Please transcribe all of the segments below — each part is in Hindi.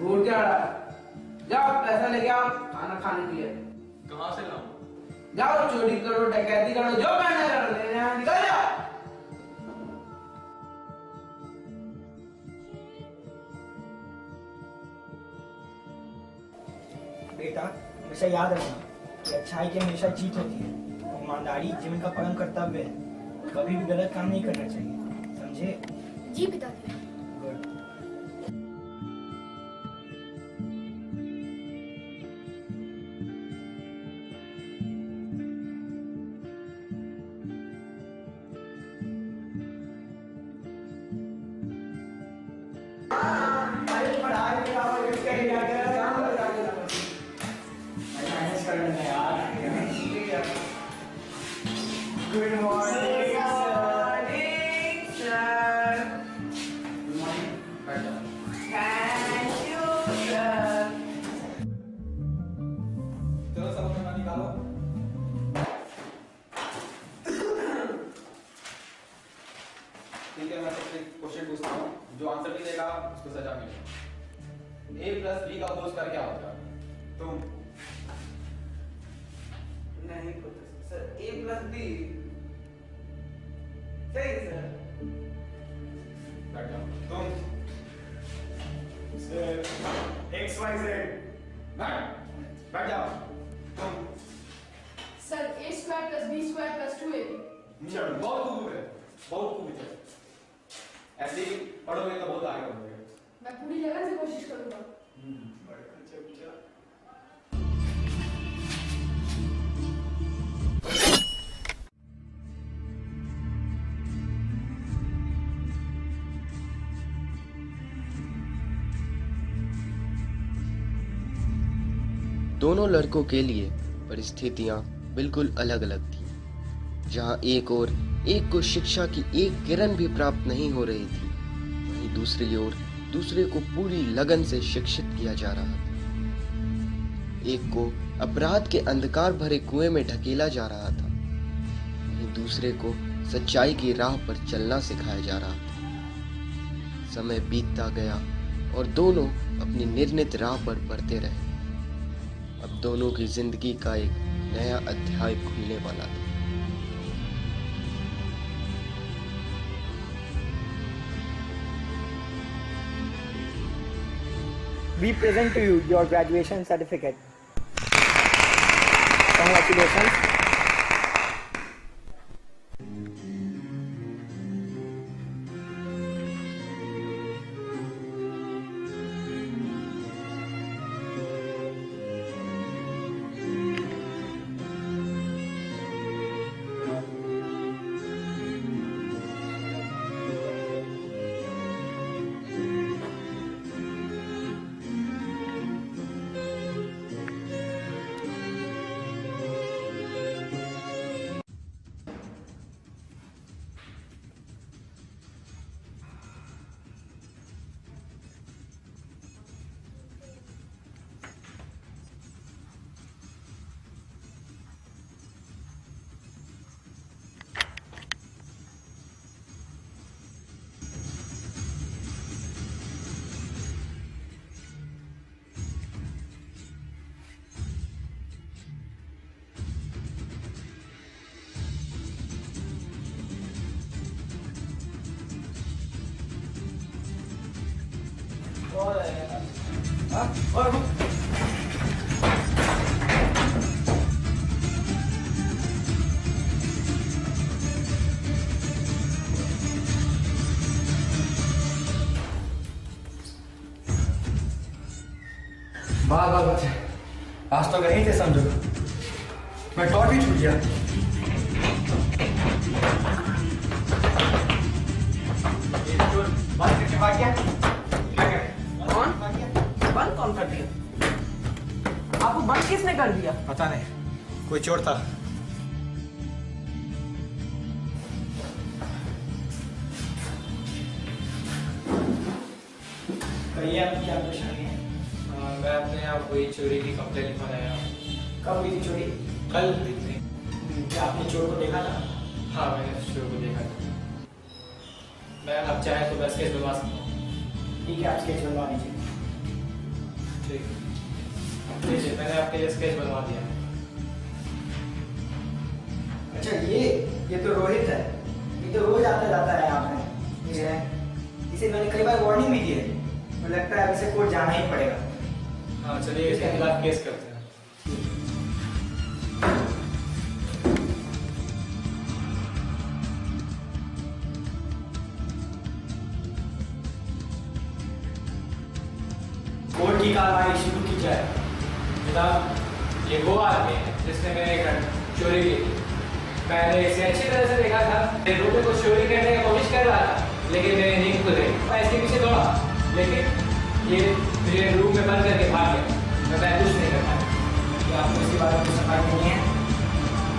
घूर क्या रहा है? जाओ पैसा लेके आओ खाना खाने के लिए। कहाँ से लाऊं? जाओ चोरी करो डकैती करो जो करना करो, लेने यहाँ निकल जाओ। बेटा हमेशा याद रखना कि अच्छाई की हमेशा जीत होती है और ईमानदारी जीवन का परम कर्तव्य है। कभी भी गलत काम नहीं करना चाहिए, समझे? जी पिताजी। Good. Good morning sir. Thank you sir. चलो सब अपना निकालो। ठीक है, मैं सबसे क्वेश्चन पूछता हूँ, जो आंसर नहीं देगा उसको सजा मिलेगी। a प्लस b का होल स्क्वायर क्या होता है? तुम नहीं पता सर। ए प्लस बी सही सर। बैठ जाओ। तुम एक्स वाई जेड। बैठ जाओ। तुम sir a square plus b square plus 2ab। बहुत खूब है, बहुत खूब है। ऐसे ही पढ़ोगे तो बहुत आगे बढ़ोगे। मैं पूरी लगन से कोशिश करूंगा। दोनों लड़कों के लिए परिस्थितियां बिल्कुल अलग अलग थीं। जहां एक ओर एक को शिक्षा की एक किरण भी प्राप्त नहीं हो रही थी, वहीं दूसरी ओर दूसरे को पूरी लगन से शिक्षित किया जा रहा था। एक को अपराध के अंधकार भरे कुएं में ढकेला जा रहा था, वहीं दूसरे को सच्चाई की राह पर चलना सिखाया जा रहा था। समय बीतता गया और दोनों अपनी निर्णित राह पर बढ़ते रहे। अब दोनों की जिंदगी का एक नया अध्याय खुलने वाला था। We present to you your graduation certificate. Congratulations. वाह वाह बच्चे, आज तो गए थे समझो। मैं टॉट ही छूट गया। बंद करके भाग गया। कौन? बंद कौन कर दिया? आपको बंद किसने कर दिया? पता नहीं, कोई चोर था। कहिए आप क्या परेशानी है? मैं अपने यहाँ कोई चोरी की कंप्लेंट लिखवाने आया हूँ। कब हुई थी चोरी? कल हुई थी। क्या आपने चोर को देखा था? हाँ, मैंने चोर को देखा था। मैं अब चाहे तो बस केस बनवा सकता हूँ। ठीक है, आप स्केच बनवा लीजिए। ठीक लीजिए, मैंने आपके लिए स्केच बनवा दिया। अच्छा ये तो रोहित है। ये तो रोज आता जाता है यहाँ पे। ये है, इसे मैंने कई बार वार्निंग भी दी है। मुझे लगता है अब इसे कोर्ट जाना ही पड़ेगा। हाँ चलिए, इसके खिलाफ केस करते हैं। कोर्ट की कार्रवाई शुरू की जाए। जनाब, ये वो आदमी है जिसने मेरे घर चोरी की थी। मैंने इसे अच्छी तरह से देखा था, ये रोटे को चोरी करने की कोशिश कर रहा था, लेकिन मेरे नींद खुल गई। मैं इसके पीछे दौड़ा, लेकिन ये मुझे रूम में बंद करके भाग गया। मैं कुछ नहीं कर पाया। क्या आपको इसके बारे में कुछ समझ नहीं है?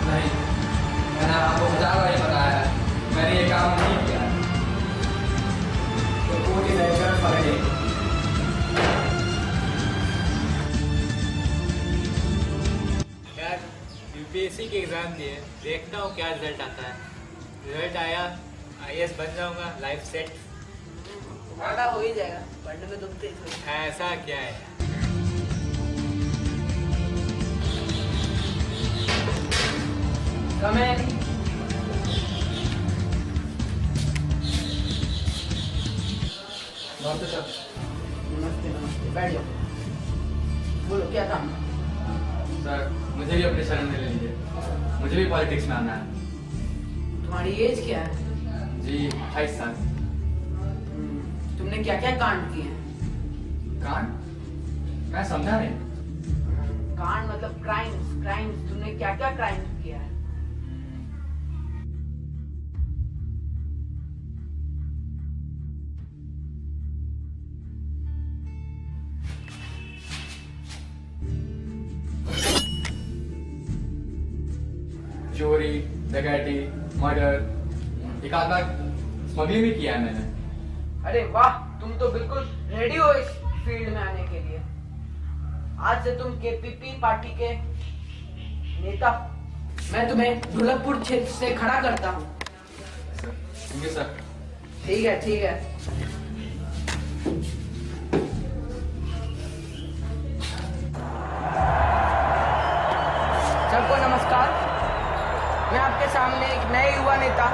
नहीं, मैंने आपको 50 बार बताया है, मैंने ये काम नहीं किया। तो court is adjourn for a day. यार, यूपीएससी के एग्जाम दिए, देखता हूँ क्या रिजल्ट आता है। रिजल्ट आया, आईएएस बन जाऊंगा, लाइफ सेट। तुम्हारा हो ही जाएगा, पढ़ने में तुम तेज हो। ऐसा क्या है? समय नमस्ते सर। नमस्ते नमस्ते, बैठ जाओ। बोलो क्या काम? सर, मुझे भी अपने शरण में ले लीजिए, मुझे भी पॉलिटिक्स में आना है। तुम्हारी एज क्या है? जी 28 साल। तुमने क्या क्या कांड किए हैं? कांड? मैं समझा नहीं। कांड मतलब क्राइम्स। क्राइम्स, तुमने क्या क्या क्राइम्स किया है? चोरी, डकैती, मर्डर, एक आध बार स्मगलिंग भी किया है मैंने। अरे वाह, तुम तो बिल्कुल रेडी हो इस फील्ड में आने के लिए। आज से तुम केपीपी पार्टी के नेता। मैं तुम्हें ढोलकपुर क्षेत्र से खड़ा करता हूँ। Thank you sir. ठीक है ठीक है। सबको नमस्कार। मैं आपके सामने एक नए युवा नेता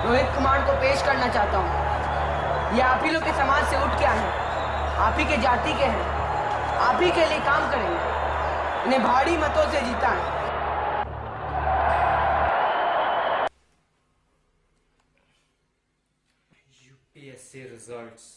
रोहित कुमार को पेश करना चाहता हूँ। ये आप ही लोग के समाज से उठ के आए हैं, आप ही के जाति के हैं, आप ही के लिए काम करेंगे। इन्हें भारी मतों से जीता है। UPSC results.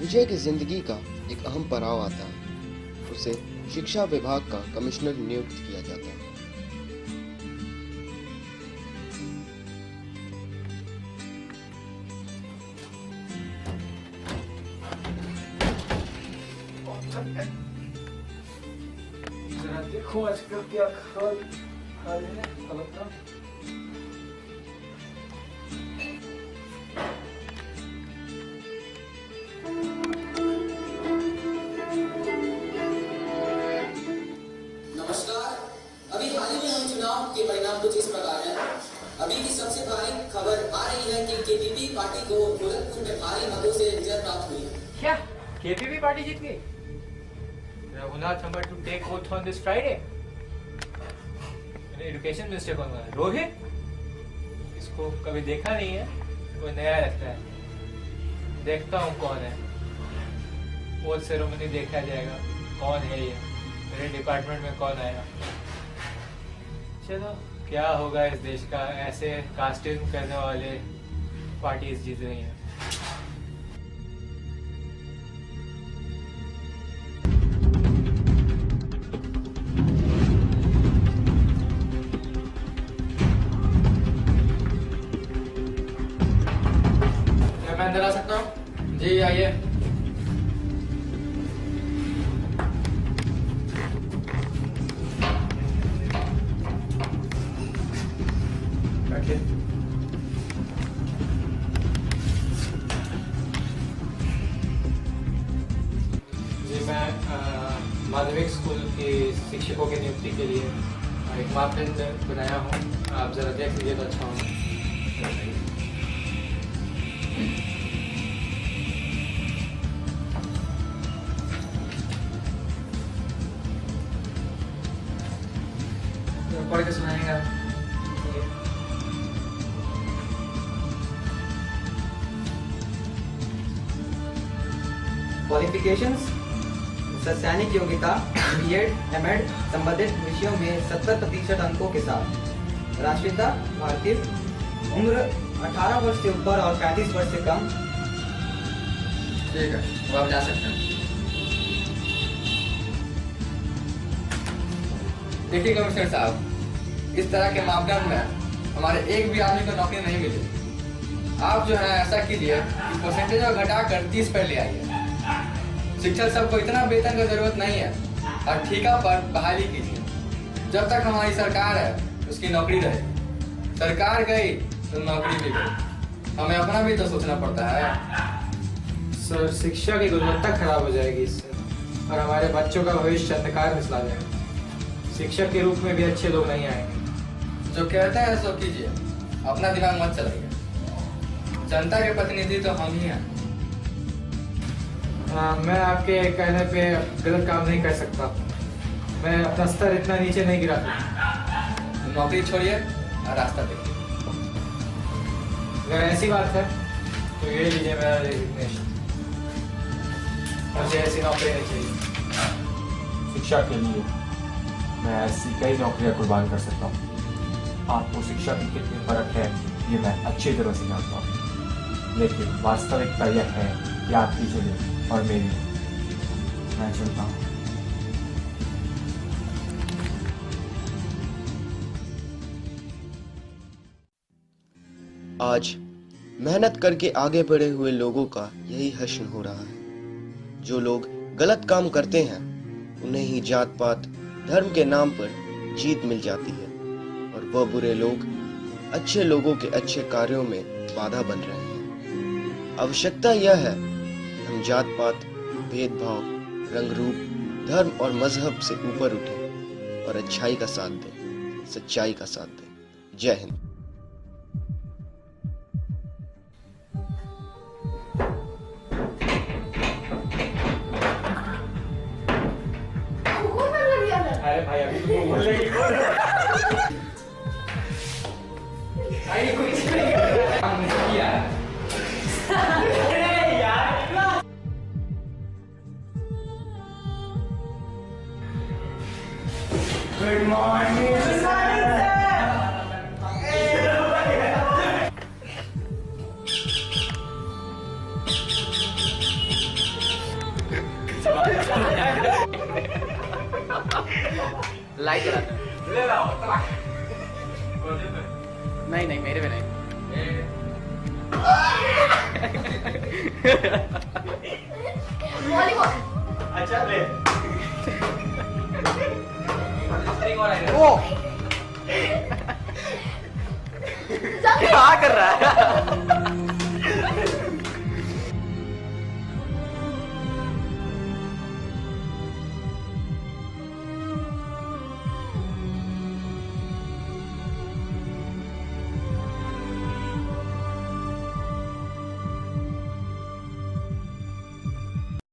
विजय की जिंदगी का एक अहम पड़ाव आता है। उसे शिक्षा विभाग का कमिश्नर नियुक्त किया जाता है। जरा देखो आजकल क्या हाल है। खबर नमस्कार। अभी हाल ही में हुए चुनाव के परिणाम कुछ इस प्रकार हैं। अभी की सबसे भारी खबर आ रही है कि केपीपी पार्टी को ढोलकपुर में भारी मतों से विजय प्राप्त हुई है। क्या केपीपी पार्टी जीत गई? Raghunath number two take oath on this Friday. Education minister कौन है? रोहित। इसको कभी देखा नहीं है, वो नया लगता है। देखता हूँ कौन है। वो सेरेमनी देखा जाएगा कौन है ये, मेरे डिपार्टमेंट में कौन आएगा। चलो क्या होगा इस देश का, ऐसे कास्टिज्म करने वाले पार्टीज जीत रही हैं। अंदर आ सकता हूँ? जी आइए। बैठिए। जी मैं माध्यमिक स्कूल के शिक्षकों की नियुक्ति के लिए एक मापदंड बनाया हूँ। आप जरा देख लीजिए तो अच्छा होगा। पढ़ के सुनाएंगे आप? क्वालिफिकेशंस: शैक्षणिक योग्यता बीएड, एमएड संबंधित विषयों में 70% अंकों के साथ, राष्ट्रीयता भारतीय, उम्र 18 वर्ष से ऊपर और 35 वर्ष से कम। ठीक है, वो आप जा सकते हैं। देखिए कमिश्नर साहब, इस तरह के मापदंड में हमारे एक भी आदमी को नौकरी नहीं मिली। आप जो है ऐसा कीजिए कि परसेंटेज घटाकर 30 पर ले आइए। शिक्षक सबको इतना वेतन की जरूरत नहीं है और ठेका पर बहाली कीजिए। जब तक हमारी सरकार है उसकी नौकरी रहे। सरकार गई तो नौकरी भी गई। हमें अपना भी तो सोचना पड़ता है। सर, शिक्षा की गुणवत्ता खराब हो जाएगी इससे और हमारे बच्चों का भविष्य अंधकार में चला जाएगा। शिक्षक के रूप में भी अच्छे लोग नहीं आएंगे। जो कहते हैं सो कीजिए, अपना दिमाग मत चलाइए। जनता के प्रतिनिधि तो हम ही हैं। मैं आपके कहने पे गलत काम नहीं कर सकता। मैं अपना स्तर इतना नीचे नहीं गिरा सकता। नौकरी छोड़िए और रास्ता देखिए। अगर ऐसी बात है तो ये लीजिए मेरा रेजिग्नेशन। मुझे ऐसी नौकरी नहीं चाहिए। शिक्षा के लिए मैं ऐसी कई नौकरियां कुर्बान कर सकता हूँ। आपको शिक्षा की कितनी फर्क है ये मैं अच्छी तरह से जानता हूँ, लेकिन वास्तविकता यह है कि आपकी जगह और मेरी, मैं चलता हूँ। आज मेहनत करके आगे बढ़े हुए लोगों का यही हश्र हो रहा है। जो लोग गलत काम करते हैं उन्हें ही जात पात धर्म के नाम पर जीत मिल जाती है और वह बुरे लोग अच्छे लोगों के अच्छे कार्यों में बाधा बन रहे हैं। आवश्यकता यह है कि हम जात पात, भेदभाव, रंग रूप, धर्म और मजहब से ऊपर उठें और अच्छाई का साथ दें, सच्चाई का साथ दें। जय हिंद। अरे भाई अभी तो बोल रही गुड मॉर्निंग लाइट ले लाओ। नहीं नहीं, मेरे में नहीं। वॉलीबॉल। अच्छा ले ओ क्या कर रहा है?